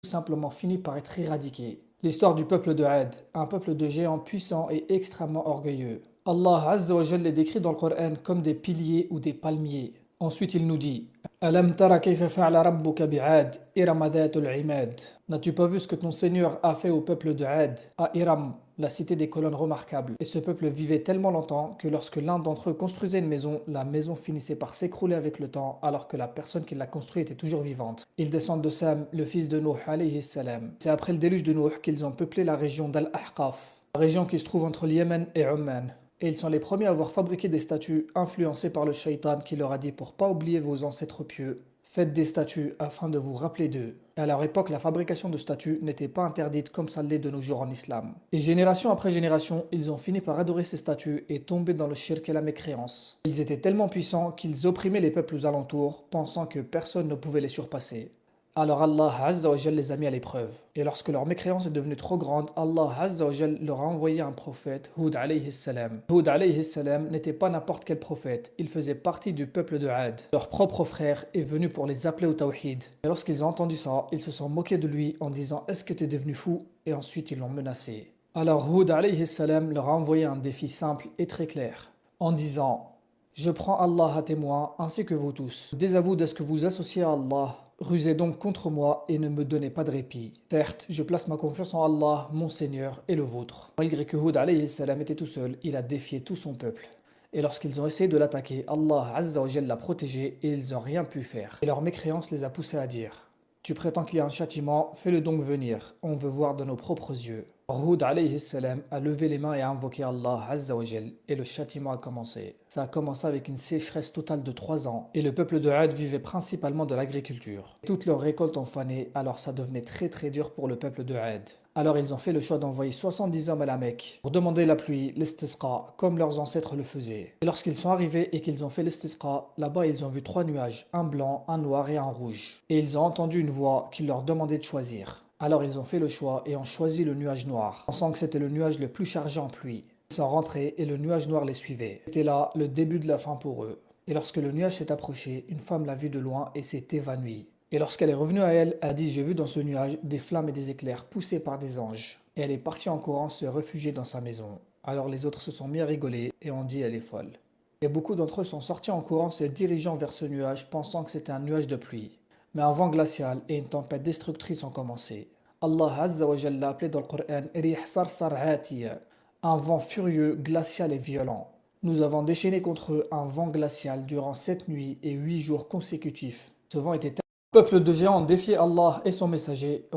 simplement fini par être éradiqué. L'histoire du peuple de Ad, un peuple de géants puissants et extrêmement orgueilleux. Allah Azza wa Jal les décrit dans le Coran comme des piliers ou des palmiers. Ensuite, il nous dit Alam tara kayfa fa'ala rabbuka bi'ad, Iram dhatul imad. N'as-tu pas vu ce que ton Seigneur a fait au peuple de Ad, à Iram, la cité des colonnes remarquables? Et ce peuple vivait tellement longtemps que lorsque l'un d'entre eux construisait une maison, la maison finissait par s'écrouler avec le temps alors que la personne qui l'a construite était toujours vivante. Ils descendent de Sam, le fils de Nuh alayhi salam. C'est après le déluge de Nuh qu'ils ont peuplé la région d'Al-Ahqaf, la région qui se trouve entre le Yémen et Oman. Et ils sont les premiers à avoir fabriqué des statues influencés par le shaitan qui leur a dit pour pas oublier vos ancêtres pieux, faites des statues afin de vous rappeler d'eux. Et à leur époque, la fabrication de statues n'était pas interdite comme ça l'est de nos jours en islam. Et génération après génération, ils ont fini par adorer ces statues et tomber dans le shirk et la mécréance. Ils étaient tellement puissants qu'ils opprimaient les peuples alentours, pensant que personne ne pouvait les surpasser. Alors Allah Azza wa Jal les a mis à l'épreuve. Et lorsque leur mécréance est devenue trop grande, Allah Azza wa Jal leur a envoyé un prophète, Hud alayhi salam. Hud alayhi salam n'était pas n'importe quel prophète, il faisait partie du peuple de Ad. Leur propre frère est venu pour les appeler au tawhid. Et lorsqu'ils ont entendu ça, ils se sont moqués de lui en disant Est-ce que tu es devenu fou? Et ensuite ils l'ont menacé. Alors Hud alayhi salam leur a envoyé un défi simple et très clair, en disant Je prends Allah à témoin ainsi que vous tous. Désavoue de ce que vous associez à Allah. Rusez donc contre moi et ne me donnez pas de répit. Certes, je place ma confiance en Allah, mon Seigneur, et le vôtre. Malgré que Hud alayhi salam était tout seul, il a défié tout son peuple. Et lorsqu'ils ont essayé de l'attaquer, Allah Azza wa Jalla l'a protégé et ils n'ont rien pu faire. Et leur mécréance les a poussés à dire Tu prétends qu'il y a un châtiment, fais-le donc venir. On veut voir de nos propres yeux. Hud alayhi salam a levé les mains et a invoqué Allah Azza wa Jal, et le châtiment a commencé. Ça a commencé avec une sécheresse totale de 3 ans, et le peuple de Had vivait principalement de l'agriculture. Toutes leurs récoltes ont fané, alors ça devenait très dur pour le peuple de Had. Alors ils ont fait le choix d'envoyer 70 hommes à la Mecque pour demander la pluie, l'istisqa, comme leurs ancêtres le faisaient. Et lorsqu'ils sont arrivés et qu'ils ont fait l'istisqa, là-bas ils ont vu 3 nuages, un blanc, un noir et un rouge. Et ils ont entendu une voix qui leur demandait de choisir. Alors ils ont fait le choix et ont choisi le nuage noir, pensant que c'était le nuage le plus chargé en pluie. Ils sont rentrés et le nuage noir les suivait. C'était là le début de la fin pour eux. Et lorsque le nuage s'est approché, une femme l'a vu de loin et s'est évanouie. Et lorsqu'elle est revenue à elle, elle a dit J'ai vu dans ce nuage des flammes et des éclairs poussés par des anges. Et elle est partie en courant se réfugier dans sa maison. Alors les autres se sont mis à rigoler et ont dit Elle est folle. Et beaucoup d'entre eux sont sortis en courant se dirigeant vers ce nuage, pensant que c'était un nuage de pluie. Mais un vent glacial et une tempête destructrice ont commencé. Allah Azza wa Jalla l'a appelé dans le Coran Rih Sarsar Atiya, un vent furieux, glacial et violent. Nous avons déchaîné contre eux un vent glacial durant 7 nuits et 8 jours consécutifs. Ce vent était. Le peuple de géants ont défié Allah et son messager.